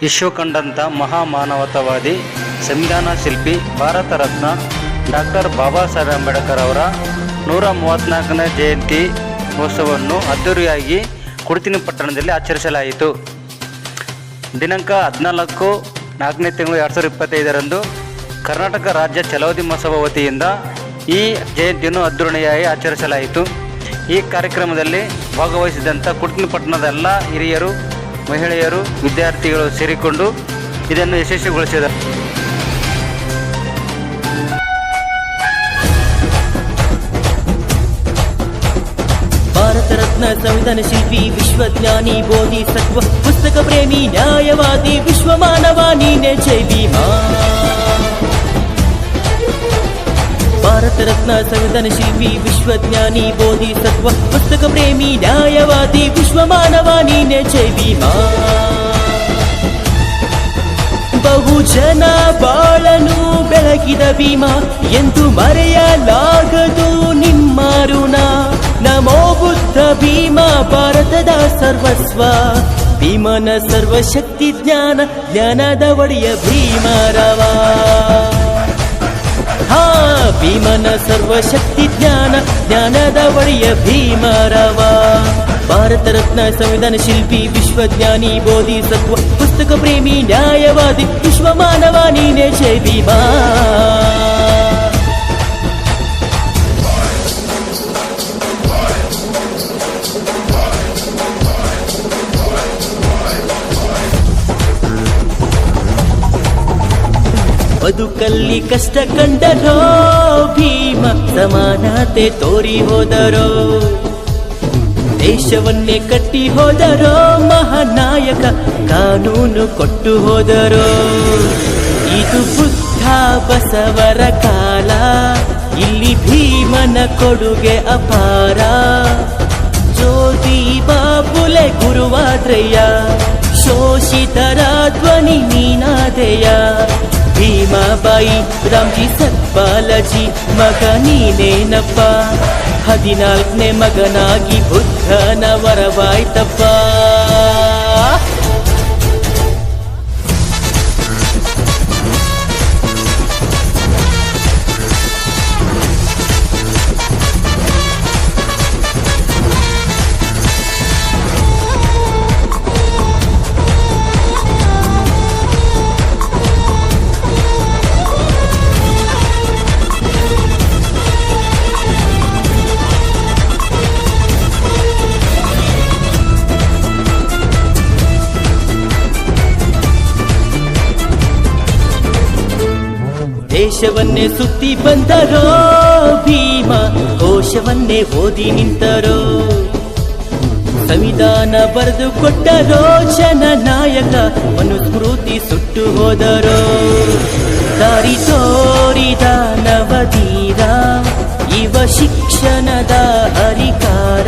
ವಿಶ್ವ ಕಂಡಂಥ ಮಹಾಮಾನವತಾವಾದಿ ಸಂವಿಧಾನ ಶಿಲ್ಪಿ ಭಾರತ ರತ್ನ ಡಾಕ್ಟರ್ ಬಾಬಾ ಸಾಹೇಬ್ ಅಂಬೇಡ್ಕರ್ ಅವರ 134ನೇ ಜಯಂತಿ ಮಹೋತ್ಸವವನ್ನು ಅದ್ದೂರಿಯಾಗಿ ಕುಡ್ತಿನಿ ಪಟ್ಟಣದಲ್ಲಿ ಆಚರಿಸಲಾಯಿತು. ದಿನಾಂಕ 14/4 2025ರಂದು ಕರ್ನಾಟಕ ರಾಜ್ಯ ಛಲವಾದಿ ಮಹೋತ್ಸವ ವತಿಯಿಂದ ಈ ಜಯಂತಿಯನ್ನು ಅದ್ದೂರಿಯಾಗಿ ಆಚರಿಸಲಾಯಿತು. ಈ ಕಾರ್ಯಕ್ರಮದಲ್ಲಿ ಭಾಗವಹಿಸಿದಂಥ ಕುಡ್ತಿನಿ ಪಟ್ಟಣದ ಎಲ್ಲ ಹಿರಿಯರು, ಮಹಿಳೆಯರು, ವಿದ್ಯಾರ್ಥಿಗಳು ಸೇರಿಕೊಂಡು ಇದನ್ನು ಯಶಸ್ವಿಗೊಳಿಸಿದರು. ಭಾರತ ರತ್ನ ಸಂವಿಧಾನ ಶಿಲ್ಪಿ ವಿಶ್ವಜ್ಞಾನಿ ಬೋಧಿಸತ್ವ ಪುಸ್ತಕ ಪ್ರೇಮಿ ನ್ಯಾಯವಾದಿ ವಿಶ್ವ ಮಾನವ ನೀನೆ ಜೈ ಭೀಮಾ. ಭಾರತ ರತ್ನ ಸಂವಿಧಾನ ಶಿಲ್ಪಿ ವಿಶ್ವಜ್ಞಾನಿ ಬೋಧಿಸತ್ವ ಪುಸ್ತಕ ಪ್ರೇಮಿ ನ್ಯಾಯವಾದಿ ವಿಶ್ವ ಮಾನವ ನೀನೆ ಜೈ ಭೀಮಾ. ಬಹುಜನ ಬಾಳನು ಬೆಳಗಿದ ಭೀಮಾ ಎಂದು ಮರೆಯಲಾಗದು ನಿಮ್ಮ ಋಣ. ನಮೋ ಬುದ್ಧ ಭೀಮಾ ಭಾರತದ ಸರ್ವಸ್ವ, ಭೀಮನ ಸರ್ವಶಕ್ತಿ ಜ್ಞಾನ ಜ್ಞಾನದ ಒಡೆಯ ಭೀಮರವ. ಭೀಮನ ಸರ್ವಶಕ್ತಿ ಜ್ಞಾನ ಜ್ಞಾನದ ಒಡೆಯ ಭೀಮರವ. ಭಾರತ ರತ್ನ ಸಂವಿಧಾನ ಶಿಲ್ಪಿ ವಿಶ್ವಜ್ಞಾನಿ ಬೋಧಿಸತ್ವ ಪುಸ್ತಕ ಪ್ರೇಮಿ ನ್ಯಾಯವಾದಿ ವಿಶ್ವ ಮಾನವ ನೀನೆ ಜೈ ಭೀಮಾ. ಬದುಕಲ್ಲಿ ಕಷ್ಟ ಕಂಡರೋ ಭೀಮ ಸಮಾನತೆ ತೋರಿ ಹೋದರೋ. ದೇಶವನ್ನೇ ಕಟ್ಟಿ ಹೋದರೋ ಮಹಾನಾಯಕ ಕಾನೂನು ಕೊಟ್ಟು ಹೋದರೋ. ಇದು ಬುದ್ಧ ಬಸವರ ಕಾಲ, ಇಲ್ಲಿ ಭೀಮನ ಕೊಡುಗೆ ಅಪಾರ. ಜ್ಯೋತಿ ಬಾಪುಲೆ ಗುರುವಾದ್ರಯ್ಯ, ಶೋಷಿತರ ಧ್ವನಿ ನೀನಾದೆಯ. ಭೀಮಾಬಾಯಿ ರಾಮ್ಜಿ ಸತ್ಪಾಲಜಿ ಮಗ ನೀನೇನಪ್ಪ. 14ನೇ ಮಗನಾಗಿ ಬುದ್ಧನ ವರವಾಯ್ತಪ್ಪ. ದೇಶವನ್ನೇ ಸುತ್ತಿ ಬಂದರೋ ಭೀಮ, ಕೋಶವನ್ನೇ ಓದಿ ನಿಂತರೋ. ಸಂವಿಧಾನ ಬರೆದು ಕೊಟ್ಟರೋ ಜನನಾಯಕ, ಮನುಸ್ಮೃತಿ ಸುಟ್ಟು ಹೋದರೋ. ದಾರಿ ತೋರಿದ ನವಧೀರ, ಇವ ಶಿಕ್ಷಣದ ಹರಿಕಾರ.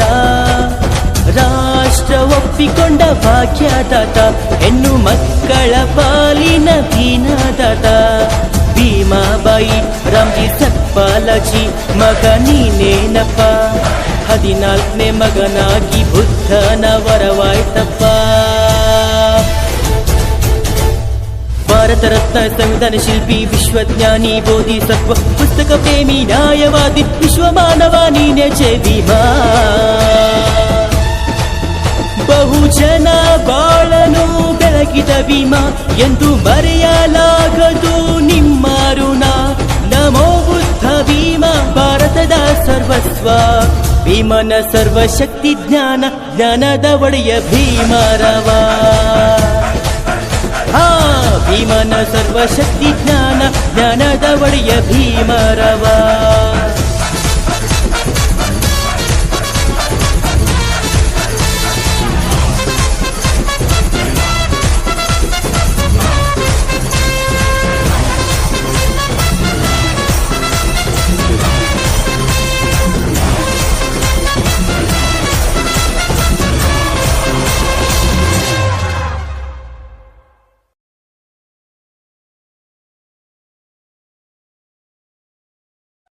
ರಾಷ್ಟ್ರ ಒಪ್ಪಿಕೊಂಡ ಭಾಗ್ಯದಾತ, ಹೆಣ್ಣು ಮಕ್ಕಳ ಪಾಲಿನ ದೀನದಾತ. ಭೀಮಾಬಾಯಿ ರಾಮ್ಜಿ ಸತ್ಪಾಲಜಿ ಮಗ ನೀನೇನಪ್ಪ. 14ನೇ ಮಗನಾಗಿ ಬುದ್ಧನ ವರವಾಯ್ತಪ್ಪ. ಭಾರತ ರತ್ನ ಸಂವಿಧಾನ ಶಿಲ್ಪಿ ವಿಶ್ವಜ್ಞಾನಿ ಬೋಧಿಸತ್ವ ಪುಸ್ತಕ ಪ್ರೇಮಿ ನ್ಯಾಯವಾದಿ ವಿಶ್ವ ಮಾನವ ನೀನೆ ಜೈ ಭೀಮಾ. ಬಹುಜನ ಬಾಳನು ಬೆಳಗಿದ ಭೀಮಾ ಎಂದು ಮರೆಯಲಾಗದು ನಿಮ್ಮ ಋಣ. ನಮೋ ಬುದ್ಧ ಭೀಮಾ ಭಾರತದ ಸರ್ವಸ್ವ, ಭೀಮನ ಸರ್ವಶಕ್ತಿ ಜ್ಞಾನ ಜ್ಞಾನದ ಒಡೆಯ ಭೀಮರವ. ಭೀಮನ ಸರ್ವಶಕ್ತಿ ಜ್ಞಾನ ಜ್ಞಾನದ ಒಡೆಯ ಭೀಮರವ.